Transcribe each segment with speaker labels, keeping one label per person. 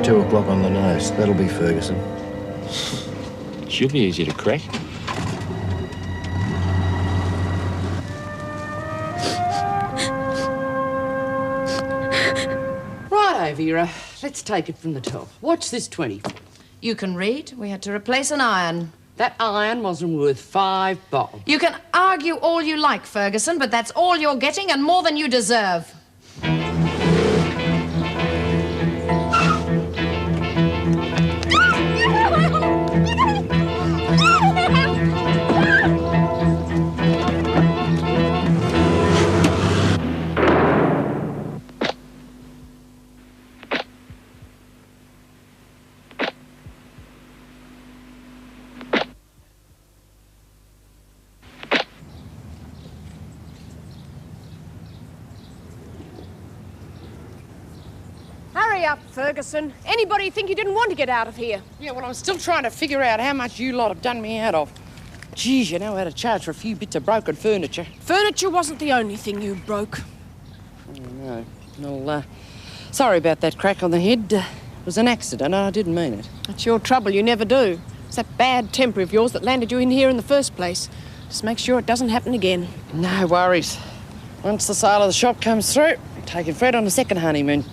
Speaker 1: 2 o'clock on the nose. That'll be Ferguson.
Speaker 2: She'll be easy to crack.
Speaker 3: Righto, Vera. Let's take it from the top. Watch this 20.
Speaker 4: You can read. We had to replace an iron.
Speaker 3: That iron wasn't worth 5 bob.
Speaker 4: You can argue all you like, Ferguson, but that's all you're getting and more than you deserve.
Speaker 5: Hurry up, Ferguson. Anybody think you didn't want to get out of here?
Speaker 3: Yeah, well, I'm still trying to figure out how much you lot have done me out of. Geez, you know how to charge for a few bits of broken furniture.
Speaker 5: Furniture wasn't the only thing you broke.
Speaker 3: Oh, no. Well, sorry about that crack on the head. It was an accident. I didn't mean it.
Speaker 5: That's your trouble, you never do. It's that bad temper of yours that landed you in here in the first place. Just make sure it doesn't happen again.
Speaker 3: No worries. Once the sale of the shop comes through, I'm taking Fred on a second honeymoon.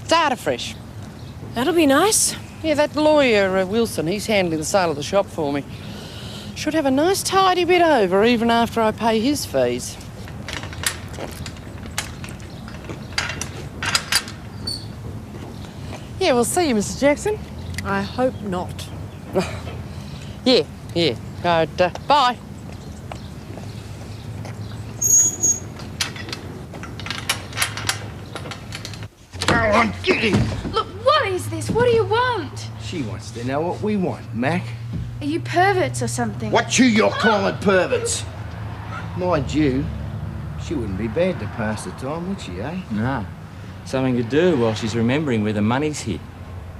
Speaker 3: Start afresh.
Speaker 5: That'll be nice.
Speaker 3: Yeah, that lawyer, Wilson, he's handling the sale of the shop for me. Should have a nice tidy bit over even after I pay his fees. Yeah, we'll see you, Mr. Jackson.
Speaker 5: I hope not.
Speaker 3: Yeah. But, bye.
Speaker 1: Go on, get him!
Speaker 6: Look, what is this? What do you want?
Speaker 1: She wants to know what we want, Mac.
Speaker 6: Are you perverts or something?
Speaker 1: What you're calling perverts? Mind you, she wouldn't be bad to pass the time, would she, eh?
Speaker 2: No. Something to do while she's remembering where the money's hid.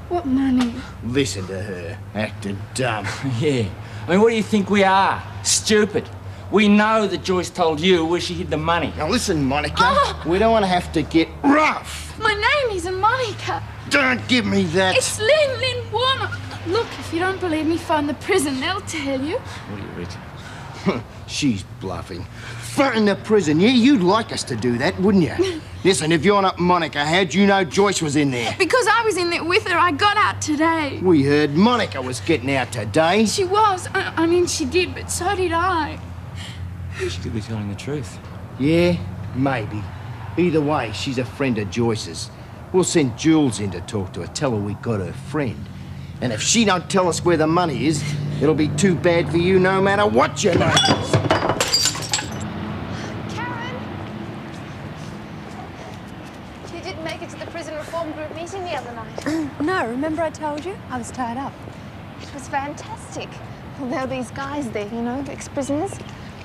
Speaker 6: What money?
Speaker 1: Listen to her, acting dumb.
Speaker 2: Yeah. I mean, what do you think we are? Stupid. We know that Joyce told you where she hid the money.
Speaker 1: Now listen, Monica, we don't want to have to get rough.
Speaker 6: My name isn't Monica.
Speaker 1: Don't give me that.
Speaker 6: It's Lynn Warner. Look, if you don't believe me, phone the prison. They'll tell you.
Speaker 2: What are you, Rich?
Speaker 1: She's bluffing. Phone the prison. Yeah, you'd like us to do that, wouldn't you? Listen, if you're not Monica, how'd you know Joyce was in there?
Speaker 6: Because I was in there with her. I got out today.
Speaker 1: We heard Monica was getting out today.
Speaker 6: She was. I mean, she did, but so did I.
Speaker 2: She could be telling the truth.
Speaker 1: Yeah, maybe. Either way, she's a friend of Joyce's. We'll send Jules in to talk to her, tell her we got her friend. And if she don't tell us where the money is, it'll be too bad for you no matter what your name is.
Speaker 7: Karen! You didn't make it to the prison reform group meeting the other night.
Speaker 8: No, remember I told you? I was tied up.
Speaker 7: It was fantastic. Well, there are these guys there, you know, ex-prisoners.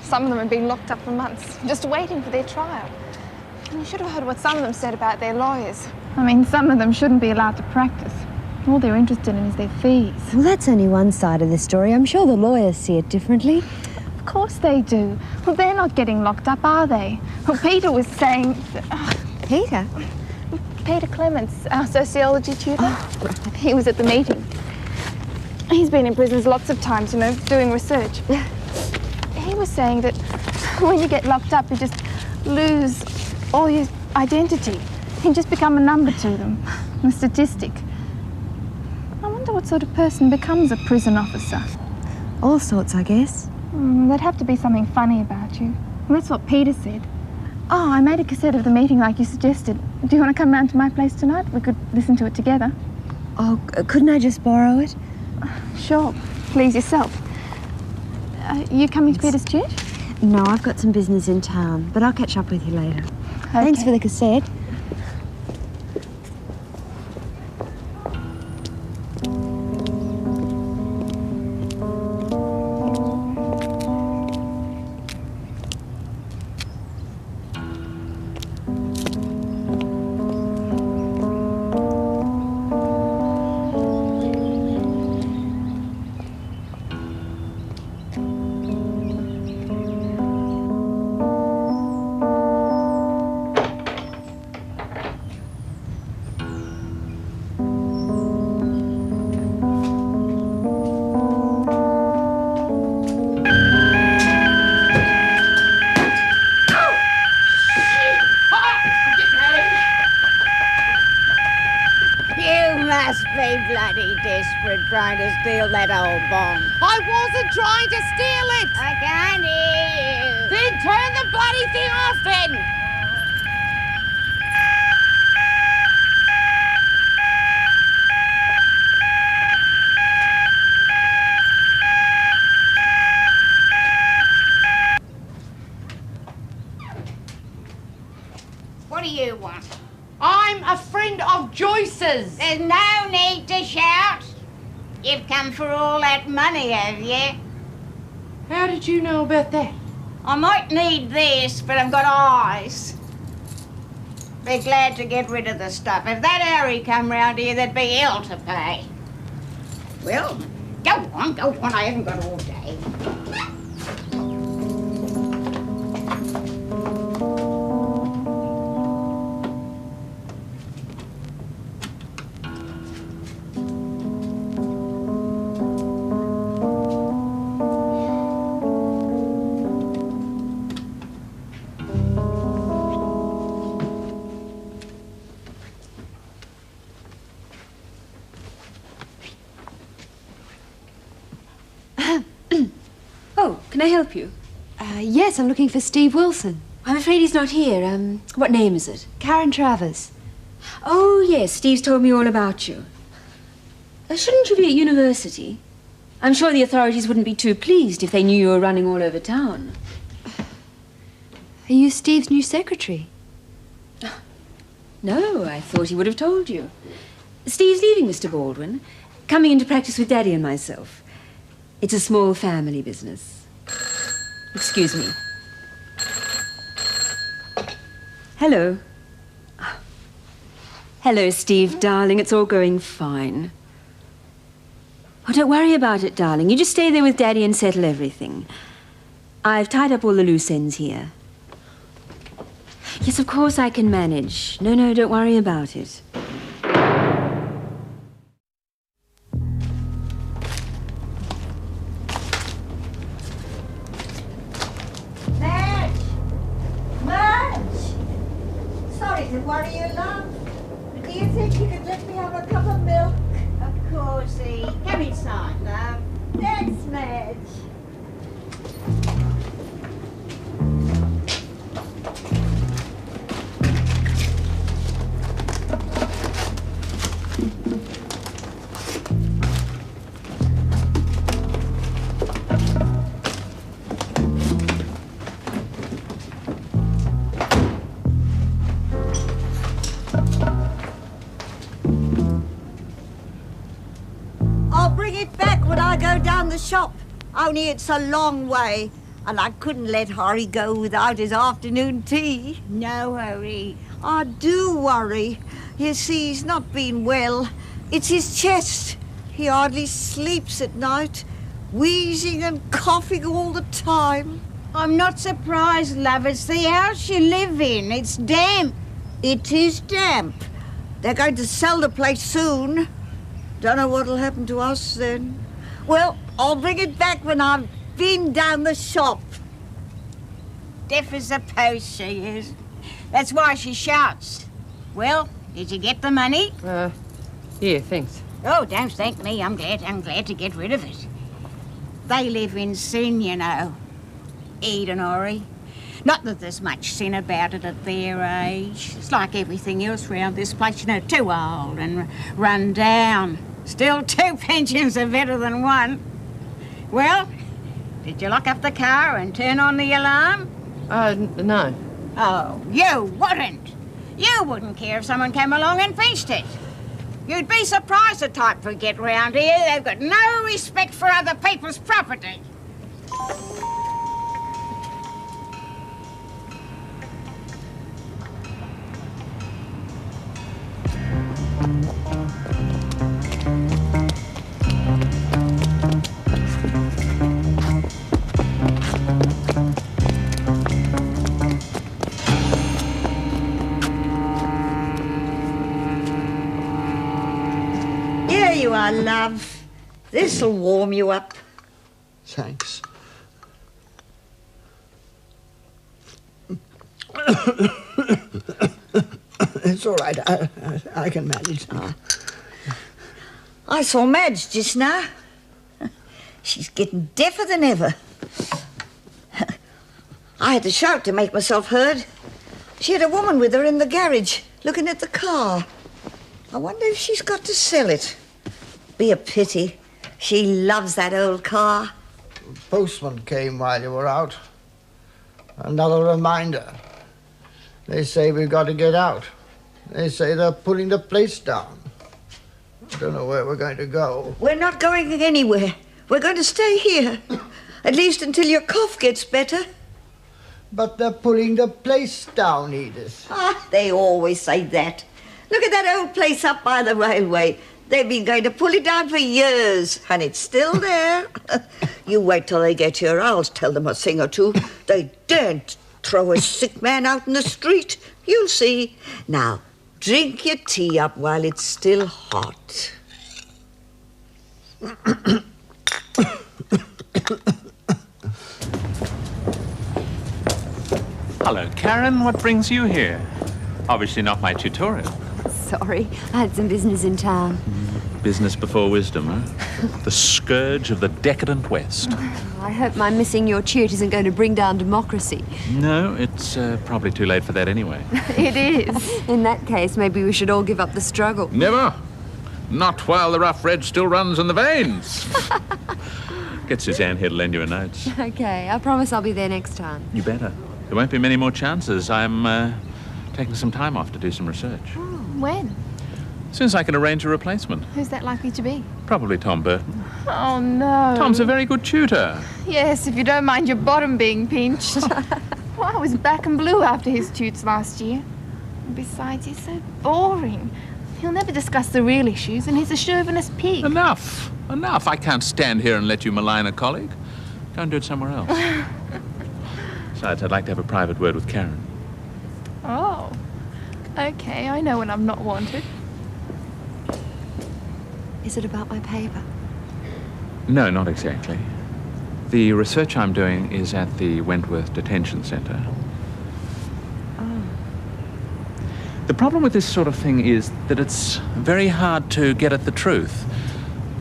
Speaker 7: Some of them have been locked up for months, just waiting for their trial. And you should have heard what some of them said about their lawyers.
Speaker 9: I mean, some of them shouldn't be allowed to practice. All they're interested in is their fees.
Speaker 8: Well, that's only one side of the story. I'm sure the lawyers see it differently.
Speaker 9: Of course they do. Well, they're not getting locked up, are they? Well, Peter was saying...
Speaker 8: Peter?
Speaker 7: Peter Clements, our sociology tutor.
Speaker 9: Oh, right.
Speaker 7: He was at the meeting. He's been in prisons lots of times, you know, doing research. He was saying that when you get locked up, you just lose all your identity. You just become a number to them, a statistic. I wonder what sort of person becomes a prison officer.
Speaker 8: All sorts, I guess.
Speaker 9: There'd have to be something funny about you. Well, that's what Peter said. Oh, I made a cassette of the meeting like you suggested. Do you want to come round to my place tonight? We could listen to it together.
Speaker 8: Oh, couldn't I just borrow it?
Speaker 9: Sure. Please yourself. You coming to Peter's church?
Speaker 8: No, I've got some business in town, but I'll catch up with you later.
Speaker 9: Okay.
Speaker 8: Thanks for the cassette.
Speaker 10: desperate trying to steal that old bomb?
Speaker 3: I wasn't trying to steal it!
Speaker 10: I can't hear you.
Speaker 3: Then turn the bloody thing off then!
Speaker 10: What do you want?
Speaker 3: I'm a friend of Joyce's.
Speaker 10: There's no need to shout. You've come for all that money, have you?
Speaker 3: How did you know about that?
Speaker 10: I might need this, but I've got eyes. Be glad to get rid of the stuff. If that Harry come round here, there'd be ill to pay. Well, go on. I haven't got all day.
Speaker 11: Oh, can I help you?
Speaker 8: Yes, I'm looking for Steve Wilson.
Speaker 11: I'm afraid he's not here. What name is it?
Speaker 8: Karen Travers.
Speaker 11: Oh, yes, Steve's told me all about you. Shouldn't you be at university? I'm sure the authorities wouldn't be too pleased if they knew you were running all over town.
Speaker 8: Are you Steve's new secretary?
Speaker 11: No, I thought he would have told you. Steve's leaving Mr. Baldwin, coming into practice with Daddy and myself. It's a small family business. Excuse me. Hello. Hello, Steve, darling. It's all going fine. Oh, don't worry about it, darling. You just stay there with Daddy and settle everything. I've tied up all the loose ends here. Yes, of course I can manage. No, don't worry about it.
Speaker 10: Sorry to worry you, love. Do you think you could let me have a cup of milk? Of course, come inside, love. Thanks, Madge. I'll bring it back when I go down the shop. Only it's a long way, and I couldn't let Harry go without his afternoon tea. No worry. I do worry. You see, he's not been well. It's his chest. He hardly sleeps at night, wheezing and coughing all the time. I'm not surprised, love. It's the house you live in. It's damp. It is damp. They're going to sell the place soon. Don't know what'll happen to us then. Well, I'll bring it back when I've been down the shop. Deaf as a post, she is. That's why she shouts. Well, did you get the money?
Speaker 3: Yeah, thanks.
Speaker 10: Oh, don't thank me. I'm glad to get rid of it. They live in sin, you know. Eden, Ori. Not that there's much sin about it at their age. It's like everything else round this place, you know, too old and run down. Still, 2 pensions are better than 1. Well, did you lock up the car and turn on the alarm?
Speaker 3: No.
Speaker 10: Oh, you wouldn't. You wouldn't care if someone came along and pinched it. You'd be surprised the type who get round here. They've got no respect for other people's property. Here you are, love. This'll warm you up.
Speaker 1: Thanks. It's all right. I can manage.
Speaker 10: I saw Madge just now. She's getting deafer than ever. I had to shout to make myself heard. She had a woman with her in the garage, looking at the car. I wonder if she's got to sell it. Be a pity. She loves that old car.
Speaker 12: The postman came while you were out. Another reminder. They say we've got to get out. They say they're pulling the place down. I don't know where we're going to go.
Speaker 10: We're not going anywhere. We're going to stay here. At least until your cough gets better.
Speaker 12: But they're pulling the place down, Edith.
Speaker 10: Ah, they always say that. Look at that old place up by the railway. They've been going to pull it down for years, and it's still there. You wait till they get here. I'll tell them a thing or two. They daren't throw a sick man out in the street. You'll see. Now, drink your tea up while it's still hot.
Speaker 13: Hello, Karen. What brings you here? Obviously not my tutorial.
Speaker 8: Sorry, I had some business in town.
Speaker 13: Business before wisdom, huh? The scourge of the decadent West.
Speaker 8: I hope my missing your tute isn't going to bring down democracy.
Speaker 13: No, it's probably too late for that anyway.
Speaker 8: It is. In that case, maybe we should all give up the struggle.
Speaker 13: Never. Not while the rough red still runs in the veins. Get Suzanne here to lend you a note.
Speaker 8: Okay, I promise I'll be there next time.
Speaker 13: You better. There won't be many more chances. I'm taking some time off to do some research.
Speaker 9: Oh, when?
Speaker 13: As soon as I can arrange a replacement.
Speaker 9: Who's that likely to be?
Speaker 13: Probably Tom Burton.
Speaker 9: Oh, no.
Speaker 13: Tom's a very good tutor.
Speaker 9: Yes, if you don't mind your bottom being pinched. Well, I was black and blue after his tutes last year. And besides, he's so boring. He'll never discuss the real issues, and he's a chauvinist pig.
Speaker 13: Enough. Enough. I can't stand here and let you malign a colleague. Go and do it somewhere else. Besides, I'd like to have a private word with Karen.
Speaker 9: Oh. Okay, I know when I'm not wanted.
Speaker 8: Is it about my paper?
Speaker 13: No, not exactly. The research I'm doing is at the Wentworth Detention Centre.
Speaker 8: Oh.
Speaker 13: The problem with this sort of thing is that it's very hard to get at the truth.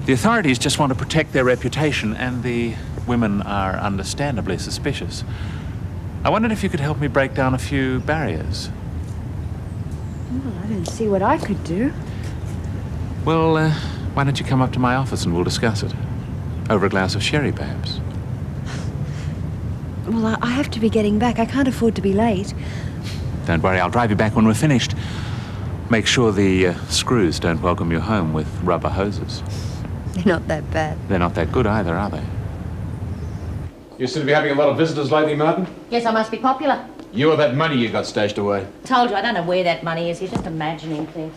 Speaker 13: The authorities just want to protect their reputation, and the women are understandably suspicious. I wondered if you could help me break down a few barriers.
Speaker 8: Well, I don't see what I could do.
Speaker 13: Well, why don't you come up to my office and we'll discuss it? Over a glass of sherry, perhaps.
Speaker 8: Well, I have to be getting back. I can't afford to be late.
Speaker 13: Don't worry, I'll drive you back when we're finished. Make sure the screws don't welcome you home with rubber hoses.
Speaker 8: They're not that bad.
Speaker 13: They're not that good either, are they?
Speaker 14: You seem to be having a lot of visitors lately, Martin.
Speaker 15: Yes, I must be popular.
Speaker 14: You or that money you got stashed away?
Speaker 15: Told you, I don't know where that money is. You're just imagining things.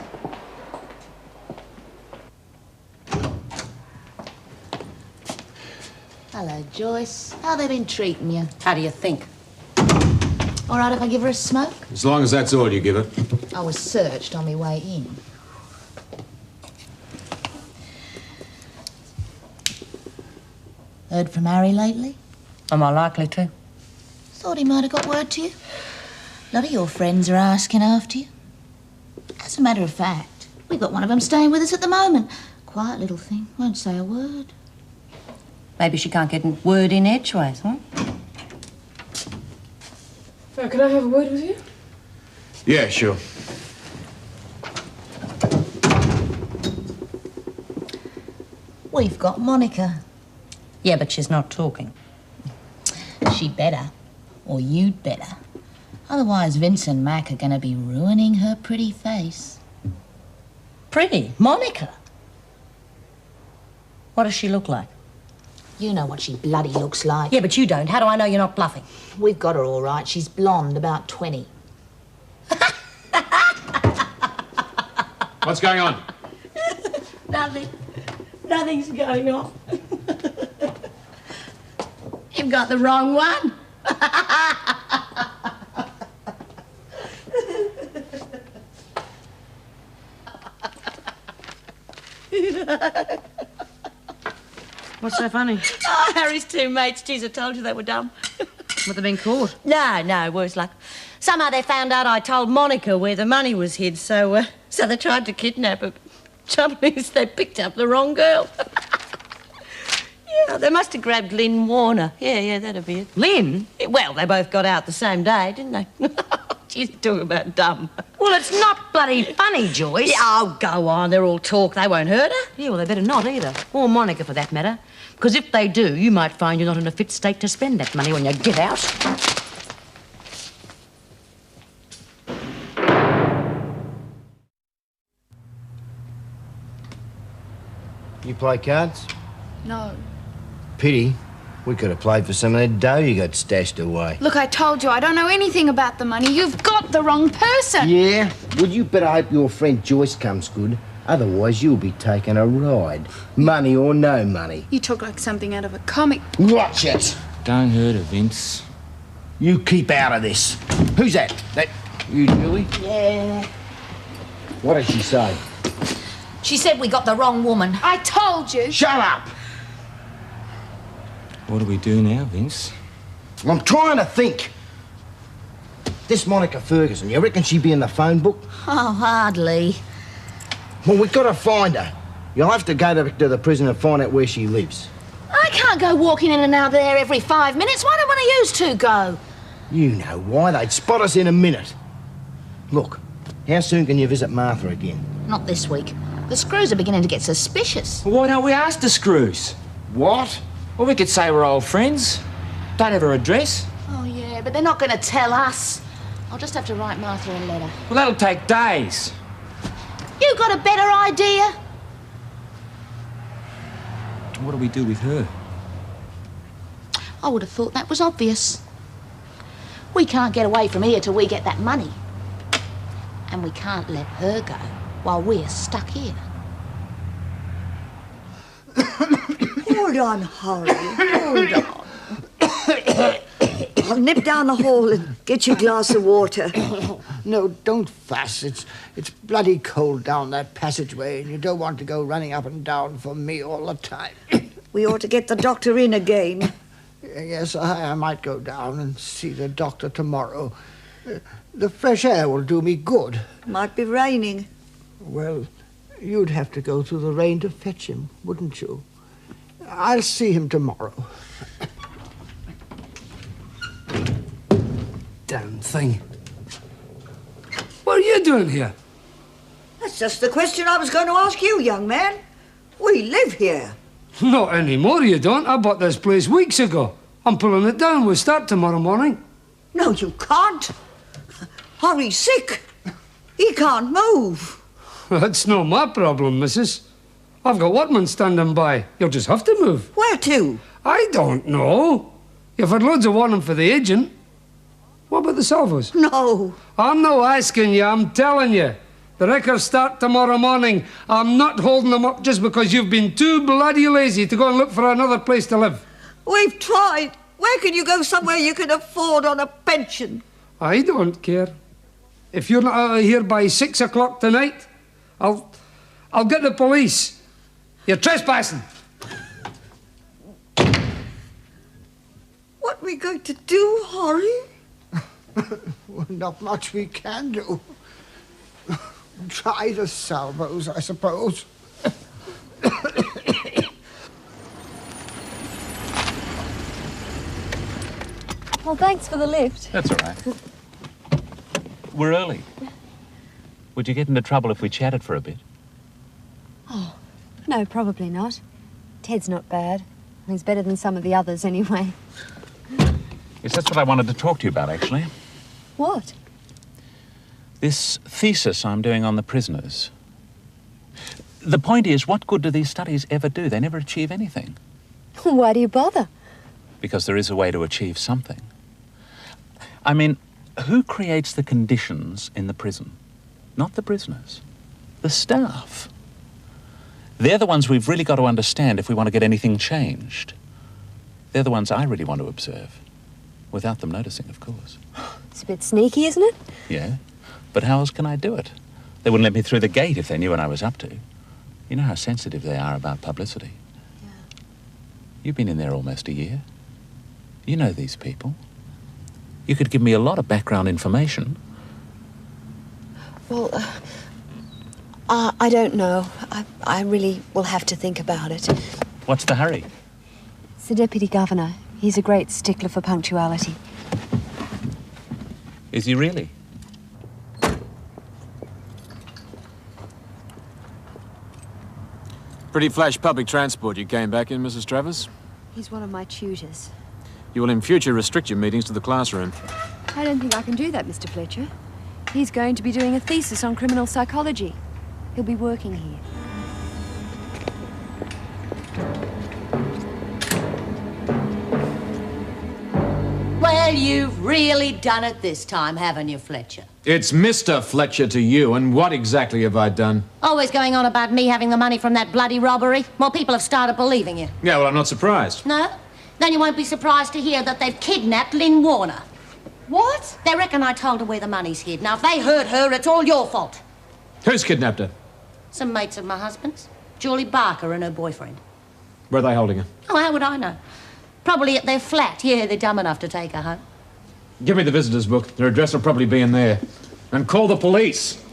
Speaker 15: Hello, Joyce. How they been treating you? How do you think? All right if I give her a smoke?
Speaker 14: As long as that's all you give her.
Speaker 15: I was searched on my way in. Heard from Harry lately? Am I likely to? Thought he might have got word to you. A lot of your friends are asking after you. As a matter of fact, we've got one of them staying with us at the moment. Quiet little thing, won't say a word. Maybe she can't get a word in edgeways, huh?
Speaker 5: Can I have a word with you?
Speaker 14: Yeah, sure.
Speaker 15: We've got Monica. Yeah, but she's not talking. She better, or you'd better. Otherwise, Vince and Mac are going to be ruining her pretty face. Pretty? Monica? What does she look like? You know what she bloody looks like. Yeah, but you don't. How do I know you're not bluffing? We've got her all right. She's blonde, about 20.
Speaker 14: What's going on?
Speaker 15: Nothing. Nothing's going on. You've got the wrong one.
Speaker 3: What's so funny?
Speaker 15: Oh, Harry's two mates. Geez, I told you they were dumb.
Speaker 3: What, they've been caught?
Speaker 15: No, worse luck. Somehow they found out I told Monica where the money was hid, so they tried to kidnap her.
Speaker 16: Trouble is, they picked up the wrong girl. Yeah, they must have grabbed Lynn Warner. Yeah, that'd be it.
Speaker 3: Lynn?
Speaker 16: Well, they both got out the same day, didn't they? She's talking about dumb.
Speaker 3: Well, it's not bloody funny, Joyce.
Speaker 16: Yeah, oh, go on. They're all talk. They won't hurt her.
Speaker 3: Yeah, well, they better not either. Or Monica, for that matter. Because if they do, you might find you're not in a fit state to spend that money when you get out.
Speaker 1: You play cards?
Speaker 6: No.
Speaker 1: Pity. We could have played for some of that dough you got stashed away.
Speaker 6: Look, I told you, I don't know anything about the money. You've got the wrong person.
Speaker 1: Yeah? Well, you better hope your friend Joyce comes good. Otherwise, you'll be taking a ride. Money or no money.
Speaker 6: You talk like something out of a comic.
Speaker 1: Watch it!
Speaker 2: Don't hurt her, Vince.
Speaker 1: You keep out of this. Who's that? That you, Julie?
Speaker 15: Yeah.
Speaker 1: What did she say?
Speaker 15: She said we got the wrong woman.
Speaker 6: I told you.
Speaker 1: Shut up!
Speaker 2: What do we do now, Vince?
Speaker 1: I'm trying to think. This Monica Ferguson, you reckon she'd be in the phone book?
Speaker 15: Oh, hardly.
Speaker 1: Well, we've got to find her. You'll have to go to the prison and find out where she lives.
Speaker 15: I can't go walking in and out there every 5 minutes. Why don't one of yous two go?
Speaker 1: You know why. They'd spot us in a minute. Look, how soon can you visit Martha again?
Speaker 15: Not this week. The screws are beginning to get suspicious.
Speaker 2: Well, why don't we ask the Screws?
Speaker 1: What?
Speaker 2: Well, we could say we're old friends. Don't have her address.
Speaker 15: Oh, yeah, but they're not going to tell us. I'll just have to write Martha a letter.
Speaker 2: Well, that'll take days.
Speaker 15: You got a better idea?
Speaker 2: What do we do with her?
Speaker 15: I would have thought that was obvious. We can't get away from here till we get that money. And we can't let her go while we're stuck here.
Speaker 10: Hold on, Harry. Hold on. I'll nip down the hall and get you a glass of water.
Speaker 12: No, don't fuss. It's bloody cold down that passageway, and you don't want to go running up and down for me all the time.
Speaker 10: We ought to get the doctor in again.
Speaker 12: Yes, I might go down and see the doctor tomorrow. The fresh air will do me good.
Speaker 10: Might be raining.
Speaker 12: Well, you'd have to go through the rain to fetch him, wouldn't you? I'll see him tomorrow.
Speaker 17: Damn thing. What are you doing here?
Speaker 10: That's just the question I was going to ask you, young man. We live here.
Speaker 17: Not anymore, you don't. I bought this place weeks ago. I'm pulling it down. We'll start tomorrow morning.
Speaker 10: No, you can't. Harry's sick. He can't move.
Speaker 17: That's not my problem, missus. I've got workmen standing by. You'll just have to move.
Speaker 10: Where to?
Speaker 17: I don't know. You've had loads of warning for the agent. What about the Salvos?
Speaker 10: No.
Speaker 17: I'm not asking you, I'm telling you. The records start tomorrow morning. I'm not holding them up just because you've been too bloody lazy to go and look for another place to live.
Speaker 10: We've tried. Where can you go somewhere you can afford on a pension?
Speaker 17: I don't care. If you're not out of here by 6 o'clock tonight, I'll get the police. You're trespassing.
Speaker 10: What are we going to do, Harry?
Speaker 12: Well, not much we can do. Try the Salvos, I suppose.
Speaker 8: Well, thanks for the lift.
Speaker 13: That's all right. We're early. Would you get into trouble if we chatted for a bit?
Speaker 8: Oh, no, probably not. Ted's not bad. He's better than some of the others, anyway.
Speaker 13: Yes, that's what I wanted to talk to you about, actually.
Speaker 8: What?
Speaker 13: This thesis I'm doing on the prisoners. The point is, what good do these studies ever do? They never achieve anything.
Speaker 8: Why do you bother?
Speaker 13: Because there is a way to achieve something. I mean, who creates the conditions in the prison? Not the prisoners. The staff. They're the ones we've really got to understand if we want to get anything changed. They're the ones I really want to observe. Without them noticing, of course.
Speaker 8: It's a bit sneaky, isn't it?
Speaker 13: Yeah, but how else can I do it? They wouldn't let me through the gate if they knew what I was up to. You know how sensitive they are about publicity. Yeah. You've been in there almost a year. You know these people. You could give me a lot of background information.
Speaker 5: Well,
Speaker 8: I don't know. I really will have to think about it.
Speaker 13: What's the hurry?
Speaker 8: It's the Deputy Governor. He's a great stickler for punctuality.
Speaker 13: Is he really?
Speaker 18: Pretty flash public transport you came back in, Mrs. Travers.
Speaker 8: He's one of my tutors.
Speaker 18: You will in future restrict your meetings to the classroom.
Speaker 8: I don't think I can do that, Mr. Fletcher. He's going to be doing a thesis on criminal psychology. He'll be working here.
Speaker 16: Well, you've really done it this time, haven't you, Fletcher?
Speaker 18: It's Mr. Fletcher to you, and what exactly have I done?
Speaker 15: Always going on about me having the money from that bloody robbery. Well, people have started believing you.
Speaker 18: Yeah, well, I'm not surprised.
Speaker 15: No? Then you won't be surprised to hear that they've kidnapped Lynn Warner. What? They reckon I told her where the money's hid. Now, if they hurt her, it's all your fault.
Speaker 18: Who's kidnapped her?
Speaker 15: Some mates of my husband's. Julie Barker and her boyfriend.
Speaker 18: Where are they holding her?
Speaker 15: Oh, how would I know? Probably at their flat. Yeah, they're dumb enough to take her home.
Speaker 18: Give me the visitor's book. Their address will probably be in there. And call the police.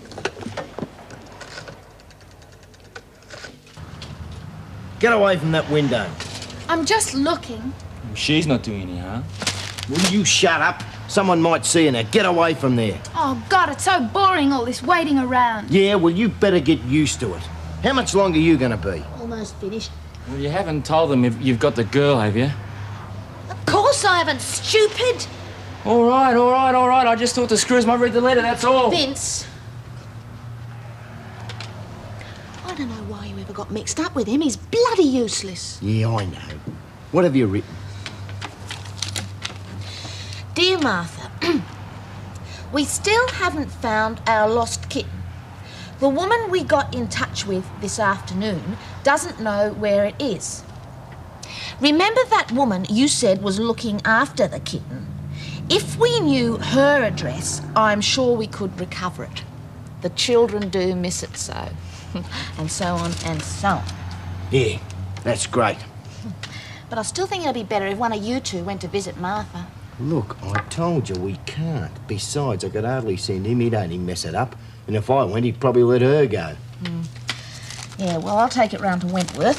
Speaker 1: Get away from that window.
Speaker 6: I'm just looking.
Speaker 2: She's not doing any harm.
Speaker 1: Will you shut up? Someone might see her now. Get away from there.
Speaker 6: Oh, God, it's so boring, all this waiting around.
Speaker 1: Yeah, well, you better get used to it. How much longer are you going to be?
Speaker 15: Almost finished.
Speaker 2: Well, you haven't told them if you've got the girl, have you?
Speaker 15: Of course I haven't, stupid.
Speaker 2: All right. I just thought the screws might read the letter, that's all.
Speaker 15: Vince. I don't know why you ever got mixed up with him. He's bloody useless.
Speaker 1: Yeah, I know. What have you written?
Speaker 15: Dear Martha, we still haven't found our lost kitten. The woman we got in touch with this afternoon doesn't know where it is. Remember that woman you said was looking after the kitten? If we knew her address, I'm sure we could recover it. The children do miss it so. And so on and so on.
Speaker 1: Yeah, that's great.
Speaker 15: But I still think it'd be better if one of you two went to visit Martha.
Speaker 1: Look, I told you we can't. Besides, I could hardly send him. He'd only mess it up. And if I went, he'd probably let her go.
Speaker 15: Yeah, well, I'll take it round to Wentworth.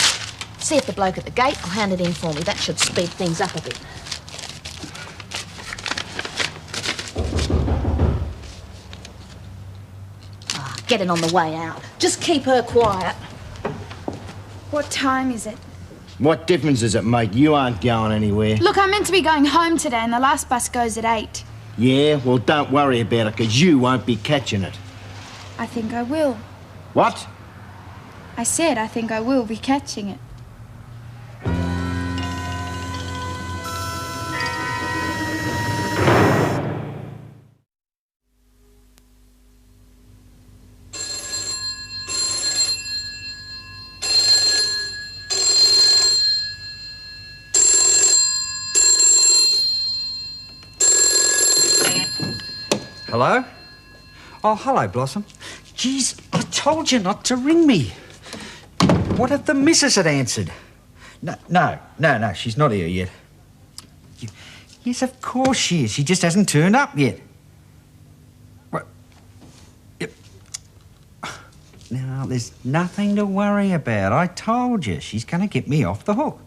Speaker 15: See if the bloke at the gate will hand it in for me. That should speed things up a bit. Get it on the way out. Just keep her quiet.
Speaker 6: What time is it?
Speaker 1: What difference does it make? You aren't going anywhere.
Speaker 6: Look, I'm meant to be going home today and the last bus goes at 8.
Speaker 1: Yeah, well, don't worry about it, because you won't be catching it.
Speaker 6: I think I will.
Speaker 1: What?
Speaker 6: I said I think I will be catching it.
Speaker 19: Hello? Oh, hello, Blossom. Geez, I told you not to ring me. What if the missus had answered? No, she's not here yet. Yes, of course she is. She just hasn't turned up yet. What? Yep. Now, there's nothing to worry about. I told you. She's going to get me off the hook.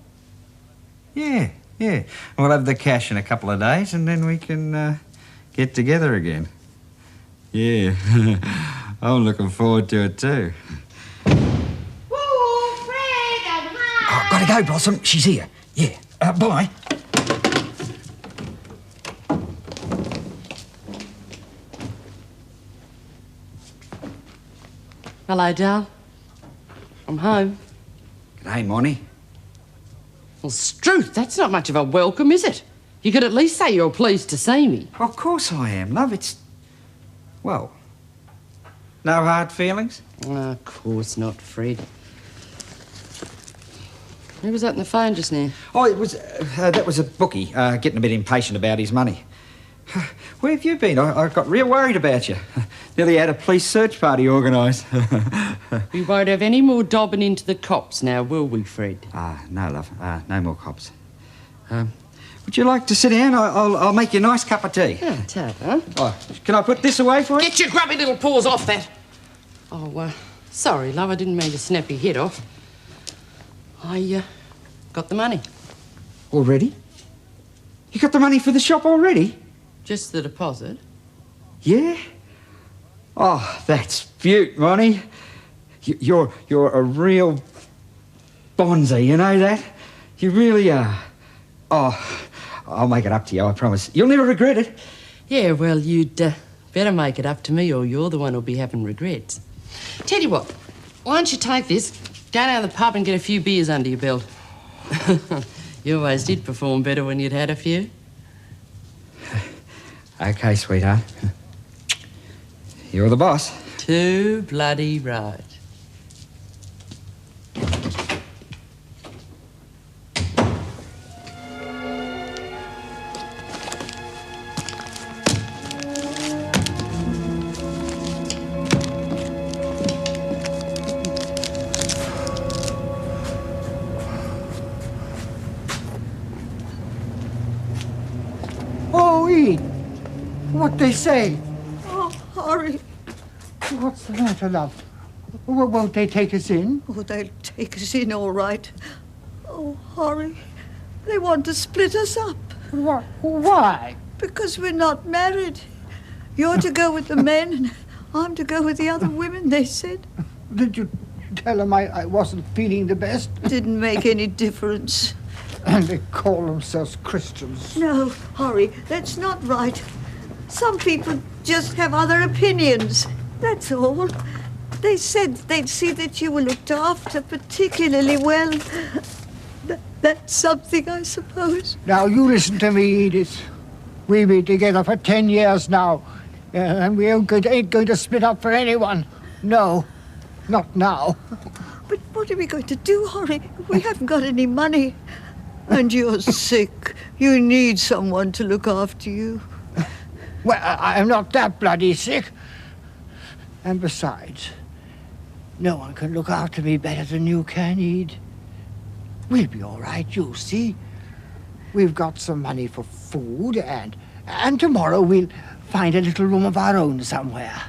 Speaker 19: Yeah. We'll have the cash in a couple of days and then we can get together again. Yeah. I'm looking forward to it too. Oh, gotta go, Blossom. She's here. Yeah. Bye.
Speaker 3: Hello, Dal. I'm home.
Speaker 19: G'day, Monty.
Speaker 3: Well, Struth, that's not much of a welcome, is it? You could at least say you're pleased to see me.
Speaker 19: Of course I am, love. It's... Well, no hard feelings?
Speaker 3: Of course not, Fred. Who was that on the phone just now?
Speaker 19: Oh, it was... that was a bookie, getting a bit impatient about his money. Where have you been? I got real worried about you. Nearly had a police search party organised.
Speaker 3: We won't have any more dobbing into the cops now, will we, Fred?
Speaker 19: No, love. No more cops. Would you like to sit down? I'll make you a nice cup of tea.
Speaker 3: Yeah, tab, huh?
Speaker 19: Oh, can I put this away for you?
Speaker 3: Get your grubby little paws off that. Oh, Sorry, love, I didn't mean to snap your head off. I got the money.
Speaker 19: Already? You got the money for the shop already?
Speaker 3: Just the deposit.
Speaker 19: Yeah? Oh, that's beaut, Ronnie. You're a real bonzer, you know that? You really are. Oh, I'll make it up to you, I promise. You'll never regret it.
Speaker 3: Yeah, well, you'd better make it up to me or you're the one who'll be having regrets. Tell you what, why don't you take this, go down to the pub and get a few beers under your belt. You always did perform better when you'd had a few.
Speaker 19: Okay, sweetheart. You're the boss.
Speaker 3: Too bloody right.
Speaker 12: Oh, Eve, what they say?
Speaker 10: Oh, Harry.
Speaker 12: What's the matter, love? Won't they take us in?
Speaker 10: Oh, they'll take us in all right. Oh, Harry, they want to split us up.
Speaker 12: What? Why?
Speaker 10: Because we're not married. You're to go with the men, and I'm to go with the other women, they said.
Speaker 12: Did you tell them I wasn't feeling the best?
Speaker 10: Didn't make any difference.
Speaker 12: And they call themselves Christians.
Speaker 10: No, Harry, that's not right. Some people just have other opinions. That's all. They said they'd see that you were looked after particularly well. That's something, I suppose.
Speaker 12: Now, you listen to me, Edith. We've been together for 10 years now, and we ain't going to split up for anyone. No, not now.
Speaker 10: But what are we going to do, Harry? We haven't got any money. And you're sick. You need someone to look after you.
Speaker 12: Well, I'm not that bloody sick. And besides, no one can look after me better than you can, Ed. We'll be all right, you'll see. We've got some money for food, and tomorrow we'll find a little room of our own somewhere.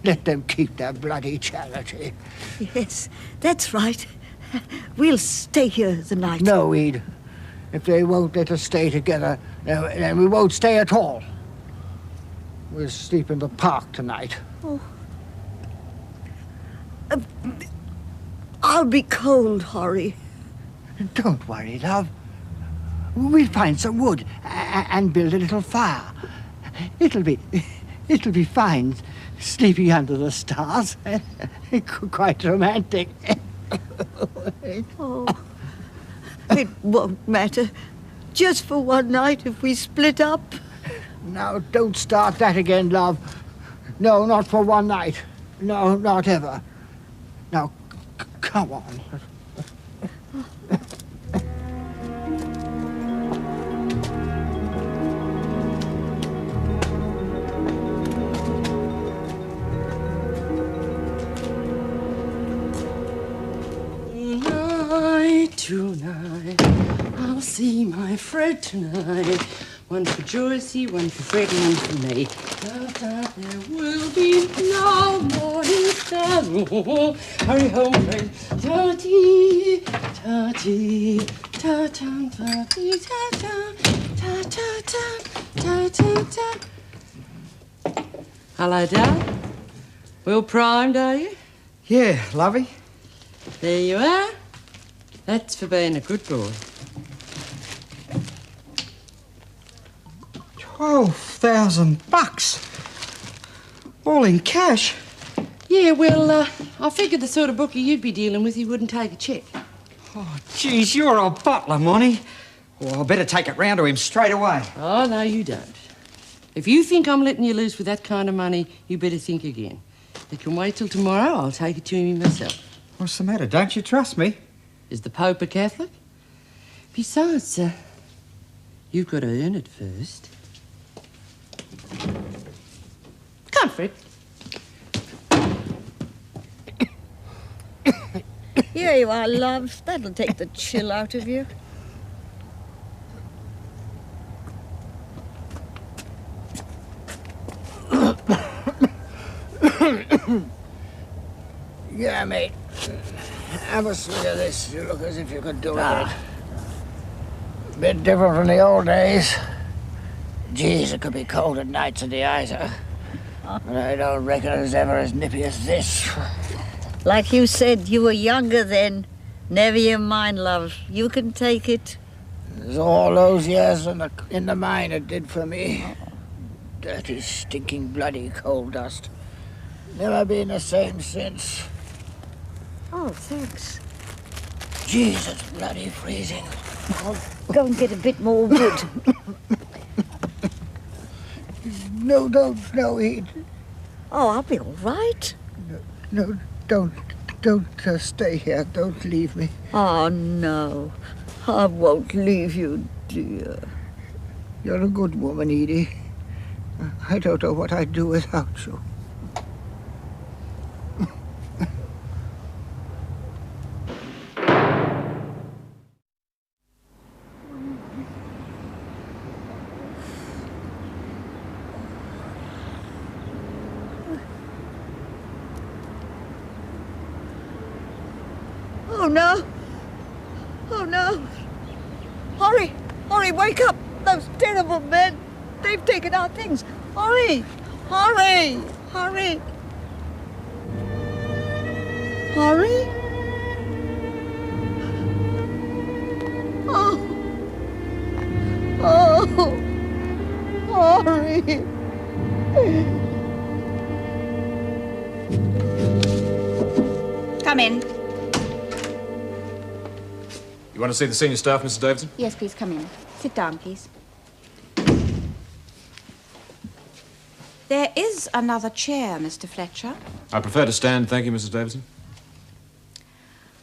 Speaker 12: Let them keep their bloody charity.
Speaker 10: Yes, that's right. We'll stay here the night.
Speaker 12: No, Ed. If they won't let us stay together, then we won't stay at all. We'll sleep in the park tonight.
Speaker 10: Oh. I'll be cold, Harry.
Speaker 12: Don't worry, love. We'll find some wood and build a little fire. It'll be fine, sleeping under the stars. Quite romantic.
Speaker 10: Oh, it won't matter. Just for one night if we split up.
Speaker 12: Now, don't start that again, love. No, not for one night. No, not ever. Now, come on.
Speaker 3: Tonight, I'll see my Fred tonight. One for Joycey, one for Fred, and one for me. There will be no morning star. Hurry home, Fred. Ta-dee, ta-dee, ta-ta, ta-dee, ta-ta, ta-ta-ta, ta-ta-ta. Hello, Dad. Well primed, are you?
Speaker 19: Yeah, lovey.
Speaker 3: There you are. That's for being a good boy.
Speaker 19: 12,000 bucks. All in cash.
Speaker 3: Yeah, well, I figured the sort of bookie you'd be dealing with, he wouldn't take a cheque.
Speaker 19: Oh, geez, you're a butler, Monty. Well, I better take it round to him straight away.
Speaker 3: Oh, no, you don't. If you think I'm letting you loose with that kind of money, you better think again. It can wait till tomorrow. I'll take it to him myself.
Speaker 19: What's the matter? Don't you trust me?
Speaker 3: Is the Pope a Catholic? Besides, you've got to earn it first. Come on, Fred.
Speaker 10: Here you are, love. That'll take the chill out of you.
Speaker 12: Yeah, mate. Have a swig of this. You look as if you could do it. Bit different from the old days. Geez, it could be cold at nights in the Isa. But I don't reckon it was ever as nippy as this.
Speaker 10: Like you said, you were younger then. Never you mind, love. You can take it.
Speaker 12: There's all those years in the mine it did for me. Dirty, stinking, bloody coal dust. Never been the same since.
Speaker 10: Oh, thanks.
Speaker 12: Jesus, bloody freezing.
Speaker 10: I'll go and get a bit more wood.
Speaker 12: No, no, Ed.
Speaker 10: Oh, I'll be all right.
Speaker 12: No, don't stay here. Don't leave me.
Speaker 10: Oh, no. I won't leave you, dear.
Speaker 12: You're a good woman, Edie. I don't know what I'd do without you.
Speaker 10: Oh, no. Oh, no. Hurry, hurry, wake up. Those terrible men. They've taken our things. Hurry, hurry, hurry. Hurry. Oh. Oh. Hurry.
Speaker 15: Come in.
Speaker 14: You want to see the senior staff, Mrs. Davidson?
Speaker 15: Yes, please, come in. Sit down, please. There is another chair, Mr. Fletcher.
Speaker 14: I prefer to stand, thank you, Mrs. Davidson.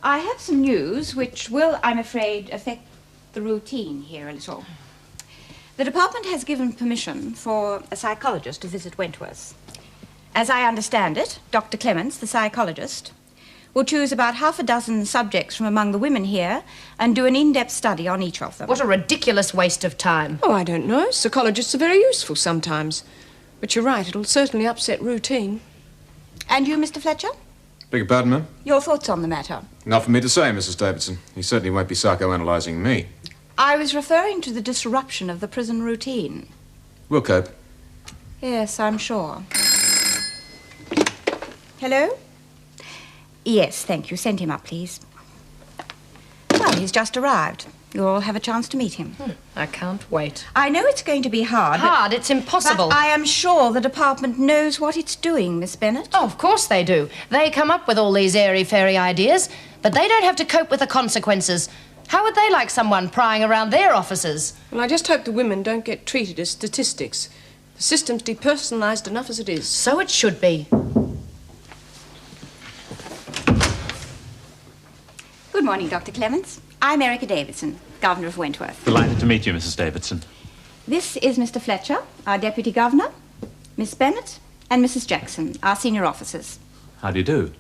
Speaker 15: I have some news which will, I'm afraid, affect the routine here a little. The department has given permission for a psychologist to visit Wentworth. As I understand it, Dr. Clements, the psychologist, will choose about half a dozen subjects from among the women here and do an in-depth study on each of them.
Speaker 4: What a ridiculous waste of time.
Speaker 5: Oh, I don't know. Psychologists are very useful sometimes. But you're right, it'll certainly upset routine.
Speaker 15: And you, Mr. Fletcher?
Speaker 14: Beg your pardon, ma'am?
Speaker 15: Your thoughts on the matter?
Speaker 14: Not for me to say, Mrs. Davidson. He certainly won't be psychoanalyzing me.
Speaker 15: I was referring to the disruption of the prison routine.
Speaker 14: We'll cope.
Speaker 15: Yes, I'm sure. Hello? Yes, thank you. Send him up, please. Well, he's just arrived. You'll all have a chance to meet him.
Speaker 4: I can't wait.
Speaker 15: I know it's going to be hard.
Speaker 4: Hard? It's impossible.
Speaker 15: But I am sure the department knows what it's doing, Miss Bennett.
Speaker 4: Oh, of course they do. They come up with all these airy-fairy ideas, but they don't have to cope with the consequences. How would they like someone prying around their offices?
Speaker 5: Well, I just hope the women don't get treated as statistics. The system's depersonalised enough as it is.
Speaker 4: So it should be.
Speaker 15: Good morning, Dr. Clements. I'm Erica Davidson, Governor of Wentworth.
Speaker 13: Delighted to meet you, Mrs. Davidson.
Speaker 15: This is Mr. Fletcher, our Deputy Governor, Miss Bennett, and Mrs. Jackson, our senior officers.
Speaker 13: How do you do?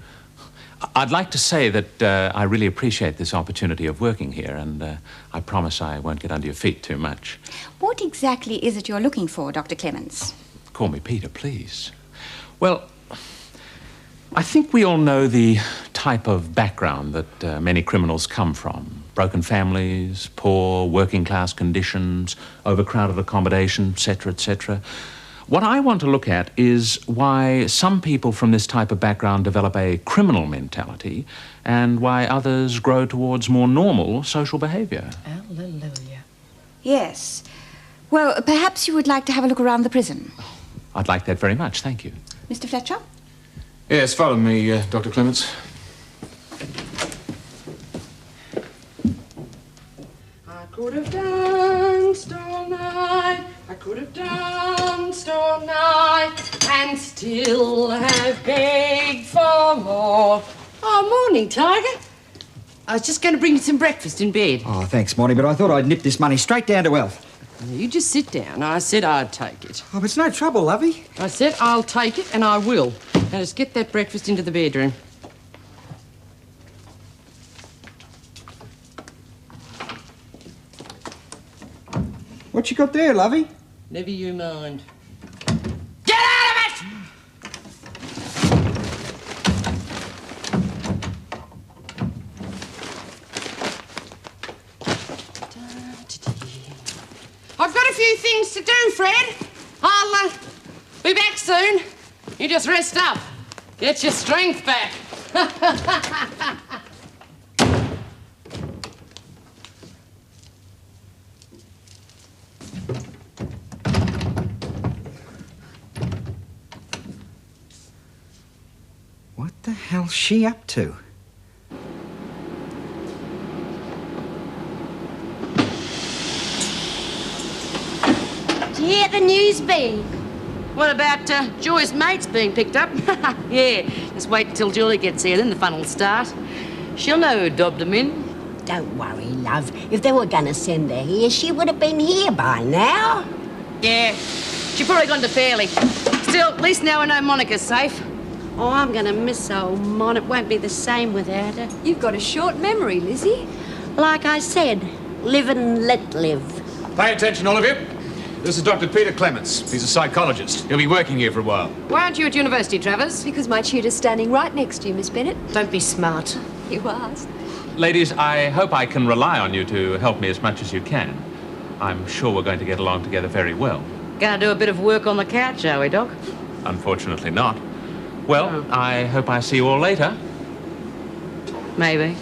Speaker 13: I'd like to say that I really appreciate this opportunity of working here, and I promise I won't get under your feet too much.
Speaker 15: What exactly is it you're looking for, Dr. Clements?
Speaker 13: Call me Peter, please. Well, I think we all know the type of background that many criminals come from. Broken families, poor working-class conditions, overcrowded accommodation, etc., etc. What I want to look at is why some people from this type of background develop a criminal mentality and why others grow towards more normal social behaviour.
Speaker 4: Hallelujah.
Speaker 15: Yes. Well, perhaps you would like to have a look around the prison.
Speaker 13: I'd like that very much, thank you.
Speaker 15: Mr. Fletcher?
Speaker 14: Yes, follow me, Dr. Clements.
Speaker 5: I could have danced all night, I could have danced all night, and still have begged for more. Oh, morning, Tiger. I was just going to bring you some breakfast in bed.
Speaker 19: Oh, thanks, Monty, but I thought I'd nip this money straight down to Elf.
Speaker 5: You just sit down. I said I'd take it.
Speaker 19: Oh, but it's no trouble, lovey.
Speaker 5: I said I'll take it, and I will. Now, just get that breakfast into the bedroom.
Speaker 19: What you got there, lovey?
Speaker 5: Never you mind.
Speaker 4: Get out of it!
Speaker 5: few things to do, Fred. I'll be back soon. You just rest up. Get your strength back.
Speaker 19: What the hell's she up to?
Speaker 16: Did you hear the news, Bee?
Speaker 5: What about Joy's mates being picked up? Yeah, just wait until Julie gets here, then the fun will start. She'll know who dobbed them in.
Speaker 10: Don't worry, love. If they were going to send her here, she would have been here by now.
Speaker 5: Yeah, she probably gone to Fairley. Still, at least now I know Monica's safe. Oh, I'm going to miss old Mon. It won't be the same without her.
Speaker 8: You've got a short memory, Lizzie.
Speaker 10: Like I said, live and let live.
Speaker 14: Pay attention, all of you. This is Dr. Peter Clements. He's a psychologist. He'll be working here for a while.
Speaker 5: Why aren't you at university, Travers?
Speaker 8: Because my tutor's standing right next to you, Miss Bennett.
Speaker 5: Don't be smart.
Speaker 8: You asked.
Speaker 13: Ladies, I hope I can rely on you to help me as much as you can. I'm sure we're going to get along together very well.
Speaker 5: Gonna do a bit of work on the couch, are we, Doc?
Speaker 13: Unfortunately not. Well, I hope I see you all later.
Speaker 5: Maybe.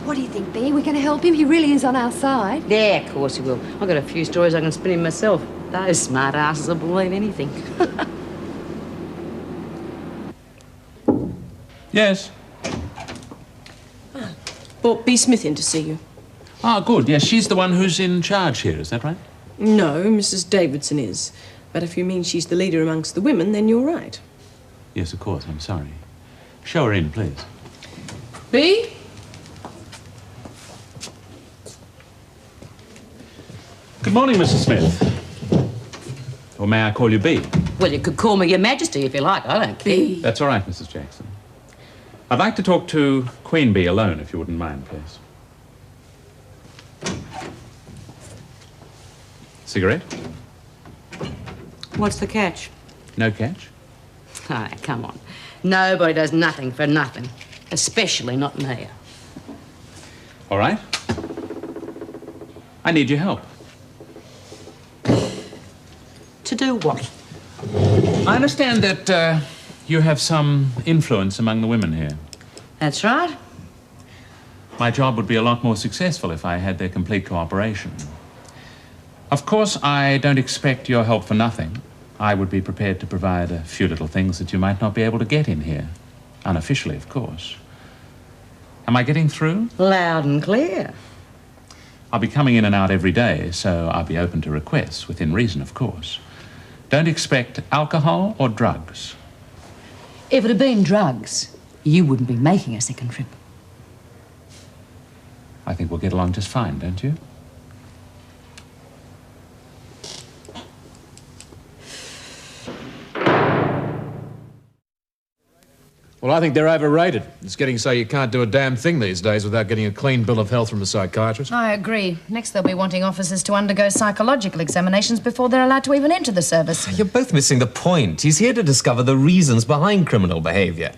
Speaker 8: What do you think, Bee? We're going to help him? He really is on our side.
Speaker 5: Yeah, of course he will. I've got a few stories I can spin him myself. Those smart asses will believe anything.
Speaker 13: Yes.
Speaker 16: Brought B. Smith in to see you.
Speaker 13: Ah, good. Yes, she's the one who's in charge here, is that right?
Speaker 16: No, Mrs. Davidson is. But if you mean she's the leader amongst the women, then you're right.
Speaker 13: Yes, of course. I'm sorry. Show her in, please.
Speaker 5: B?
Speaker 13: Good morning, Mrs. Smith. Or may I call you B?
Speaker 5: Well, you could call me Your Majesty if you like. I don't care.
Speaker 13: That's all right, Mrs. Jackson. I'd like to talk to Queen Bee alone, if you wouldn't mind, please. Cigarette?
Speaker 5: What's the catch?
Speaker 13: No catch?
Speaker 5: Ah, come on. Nobody does nothing for nothing. Especially not me.
Speaker 13: All right. I need your help.
Speaker 5: To do what?
Speaker 13: I understand that you have some influence among the women here.
Speaker 5: That's right.
Speaker 13: My job would be a lot more successful if I had their complete cooperation. Of course, I don't expect your help for nothing. I would be prepared to provide a few little things that you might not be able to get in here. Unofficially, of course. Am I getting through?
Speaker 5: Loud and clear.
Speaker 13: I'll be coming in and out every day, so I'll be open to requests, within reason, of course. Don't expect alcohol or drugs.
Speaker 15: If it had been drugs, you wouldn't be making a second trip.
Speaker 13: I think we'll get along just fine, don't you?
Speaker 14: Well, I think they're overrated. It's getting so you can't do a damn thing these days without getting a clean bill of health from a psychiatrist.
Speaker 4: I agree. Next, they'll be wanting officers to undergo psychological examinations before they're allowed to even enter the service.
Speaker 20: You're both missing the point. He's here to discover the reasons behind criminal behaviour.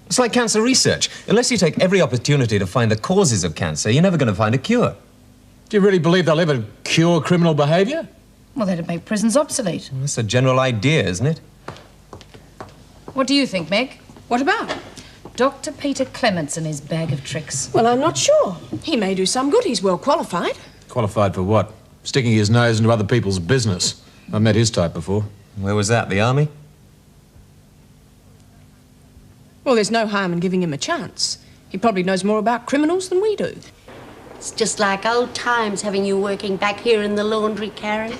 Speaker 20: It's like cancer research. Unless you take every opportunity to find the causes of cancer, you're never going to find a cure.
Speaker 14: Do you really believe they'll ever cure criminal behaviour?
Speaker 4: Well, that'd make prisons obsolete.
Speaker 20: That's a general idea, isn't it?
Speaker 4: What do you think, Meg?
Speaker 16: What about?
Speaker 4: Dr. Peter Clements and his bag of tricks.
Speaker 16: Well, I'm not sure. He may do some good. He's well qualified.
Speaker 14: Qualified for what? Sticking his nose into other people's business. I've met his type before.
Speaker 20: Where was that, the army?
Speaker 16: Well, there's no harm in giving him a chance. He probably knows more about criminals than we do.
Speaker 10: It's just like old times having you working back here in the laundry, Karen.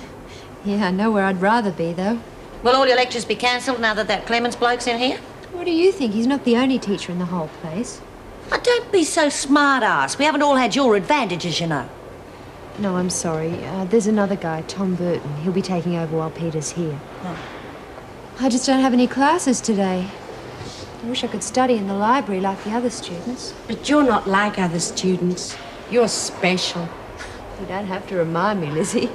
Speaker 8: Yeah, I know where I'd rather be, though.
Speaker 15: Will all your lectures be cancelled now that Clements bloke's in here?
Speaker 8: What do you think? He's not the only teacher in the whole place.
Speaker 10: Oh, don't be so smart-ass. We haven't all had your advantages, you know.
Speaker 8: No, I'm sorry. There's another guy, Tom Burton. He'll be taking over while Peter's here.
Speaker 10: Oh.
Speaker 8: I just don't have any classes today. I wish I could study in the library like the other students.
Speaker 10: But you're not like other students. You're special.
Speaker 8: You don't have to remind me, Lizzie.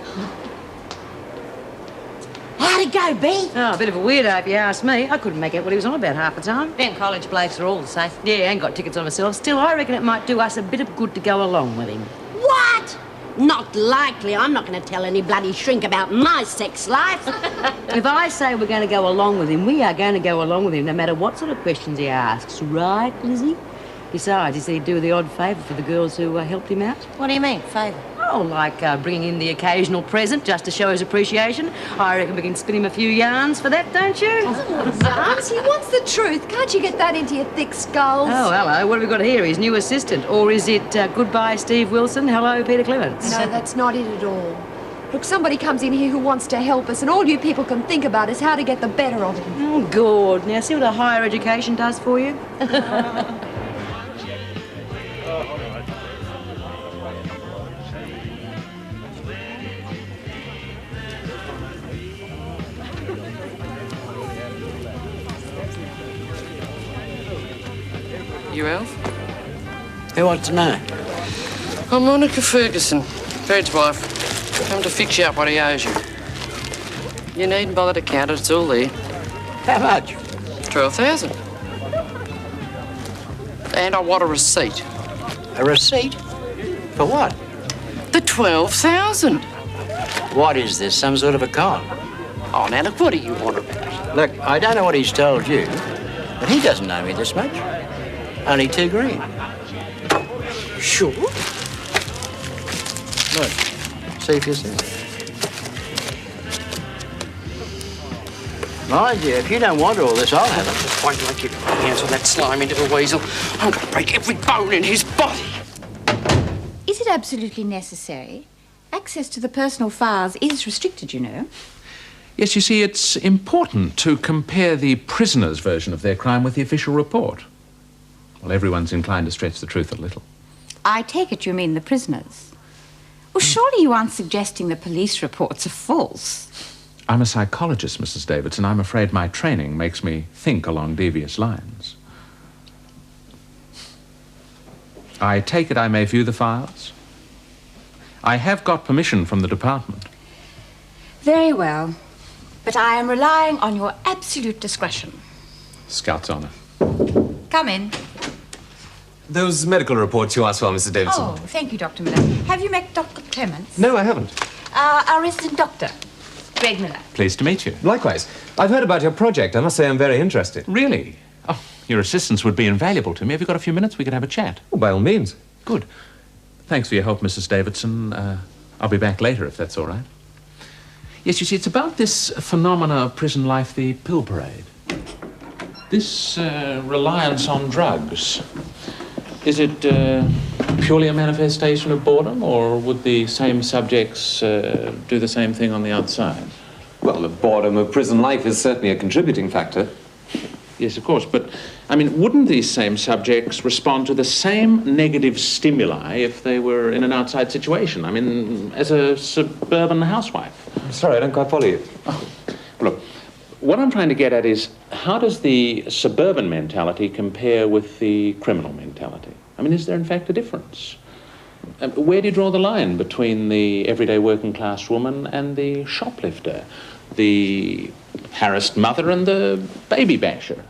Speaker 10: How'd it go, B?
Speaker 5: Oh, a bit of a weirdo if you ask me. I couldn't make out what he was on about half the time.
Speaker 15: Them college blokes are all the same.
Speaker 5: Yeah, I ain't got tickets on myself. Still, I reckon it might do us a bit of good to go along with him.
Speaker 10: What? Not likely. I'm not going to tell any bloody shrink about my sex life.
Speaker 11: If I say we're going to go along with him, we are going to go along with him no matter what sort of questions he asks. Right, Lizzie? Besides, he said he'd do the odd favour for the girls who helped him out.
Speaker 10: What do you mean, favour?
Speaker 11: Oh, like bringing in the occasional present just to show his appreciation. I reckon we can spin him a few yarns for that, don't you?
Speaker 8: Yarns? He wants the truth. Can't you get that into your thick skulls?
Speaker 11: Oh, hello. What have we got here? His new assistant. Or is it goodbye, Steve Wilson, hello, Peter Clements?
Speaker 8: No, that's not it at all. Look, somebody comes in here who wants to help us, and all you people can think about is how to get the better of him.
Speaker 11: Oh, good. Now, see what a higher education does for you?
Speaker 3: You, Alf? Who wants to know? I'm Monica Ferguson, Fred's wife. Come to fix you up what he owes you. You needn't bother to count it, it's all there. How much? 12,000. And I want a receipt.
Speaker 19: A receipt? For what?
Speaker 3: The 12,000.
Speaker 19: What is this, some sort of a con?
Speaker 3: Oh, now look, what do you want about?
Speaker 19: Look, I don't know what he's told you, but he doesn't owe me this much. Only $2 grand.
Speaker 3: Sure.
Speaker 19: Look, see for yourself. Mind you, if you don't want all this, I'll have it.
Speaker 3: Just wait till I get my hands on that slimy little weasel. I'm going to break every bone in his body.
Speaker 15: Is it absolutely necessary? Access to the personal files is restricted, you know.
Speaker 13: Yes, you see, it's important to compare the prisoner's version of their crime with the official report. Well, everyone's inclined to stretch the truth a little.
Speaker 15: I take it you mean the prisoners. Well, surely you aren't suggesting the police reports are false.
Speaker 13: I'm a psychologist, Mrs. Davidson. I'm afraid my training makes me think along devious lines. I take it I may view the files? I have got permission from the department.
Speaker 15: Very well. But I am relying on your absolute discretion.
Speaker 13: Scout's honor.
Speaker 15: Come in.
Speaker 20: Those medical reports you asked for, Mrs. Davidson.
Speaker 15: Oh, thank you, Dr. Miller. Have you met Dr. Clements?
Speaker 20: No, I haven't.
Speaker 15: Our resident doctor, Greg Miller.
Speaker 13: Pleased to meet you.
Speaker 20: Likewise. I've heard about your project. I must say I'm very interested.
Speaker 13: Really? Oh, your assistance would be invaluable to me. Have you got a few minutes? We could have a chat.
Speaker 20: Oh, by all means.
Speaker 13: Good. Thanks for your help, Mrs. Davidson. I'll be back later, if that's all right. Yes, you see, it's about this phenomena of prison life, the pill parade. This reliance on drugs. Is it purely a manifestation of boredom, or would the same subjects do the same thing on the outside?
Speaker 20: Well, the boredom of prison life is certainly a contributing factor.
Speaker 13: Yes, of course, but, I mean, wouldn't these same subjects respond to the same negative stimuli if they were in an outside situation? I mean, as a suburban housewife.
Speaker 20: I'm sorry, I don't quite follow you.
Speaker 13: Oh, look, what I'm trying to get at is, how does the suburban mentality compare with the criminal mentality? I mean, is there in fact a difference? Where do you draw the line between the everyday working class woman and the shoplifter? The harassed mother and the baby basher?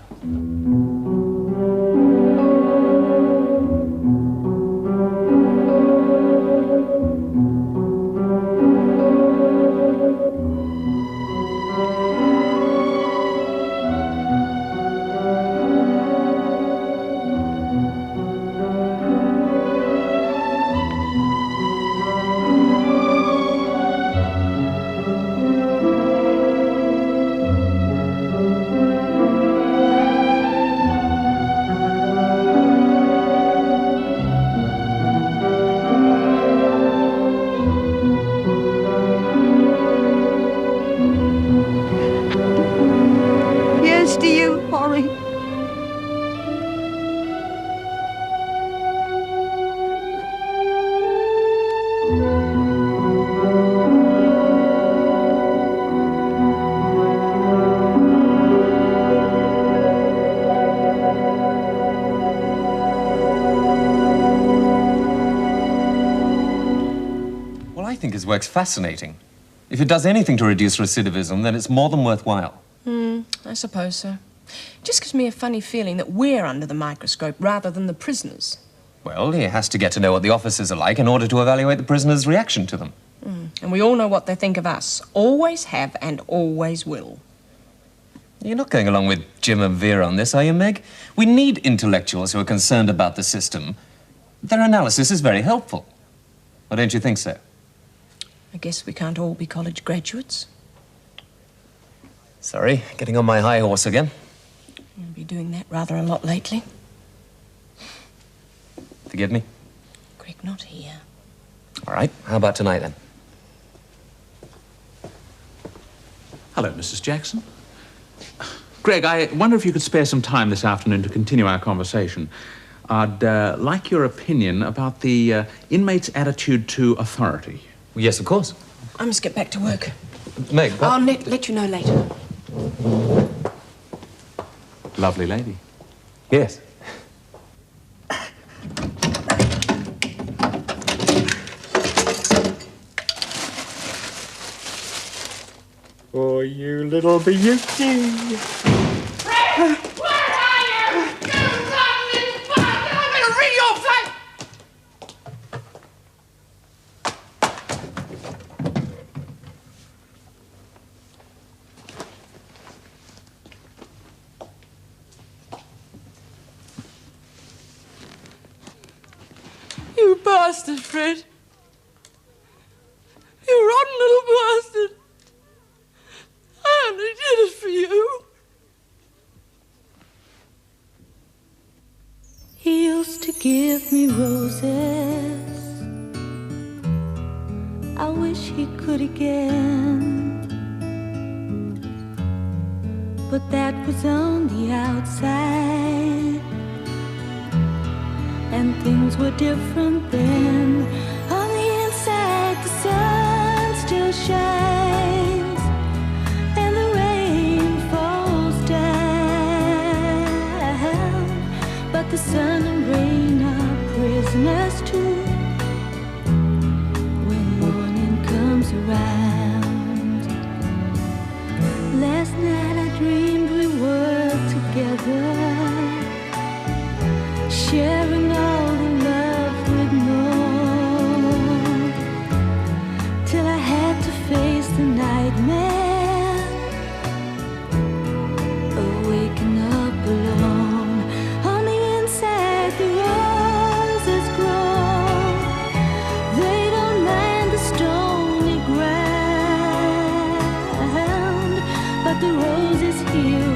Speaker 20: His work's fascinating. If it does anything to reduce recidivism, then it's more than worthwhile.
Speaker 16: I suppose so. Just gives me a funny feeling that we're under the microscope rather than the prisoners.
Speaker 20: Well, he has to get to know what the officers are like in order to evaluate the prisoner's reaction to them.
Speaker 16: And we all know what they think of us. Always have and always will.
Speaker 20: You're not going along with Jim and Vera on this, are you, Meg? We need intellectuals who are concerned about the system. Their analysis is very helpful. Or don't you think so?
Speaker 16: I guess we can't all be college graduates.
Speaker 20: Sorry, getting on my high horse again.
Speaker 16: You'll be doing that rather a lot lately.
Speaker 20: Forgive me?
Speaker 16: Greg, not here.
Speaker 20: All right, how about tonight, then?
Speaker 13: Hello, Mrs. Jackson. Greg, I wonder if you could spare some time this afternoon to continue our conversation. I'd like your opinion about the inmate's attitude to authority.
Speaker 20: Yes, of course.
Speaker 16: I must get back to work.
Speaker 20: Meg, what?
Speaker 16: I'll let you know later.
Speaker 13: Lovely lady.
Speaker 20: Yes.
Speaker 21: Oh, you little beauty.
Speaker 5: You bastard, Fred. You rotten little bastard. I only did it for you.
Speaker 22: He used to give me roses. I wish he could again. But that was on the outside, and things were different then. On the inside, the sun still shines, and the rain falls down. But the sun and rain are prisoners too when morning comes around. Last night I dreamed we were together, sharing all the love we'd known, till I had to face the nightmare of waking up alone. On the inside the roses grow, they don't mind the stony ground, but the roses here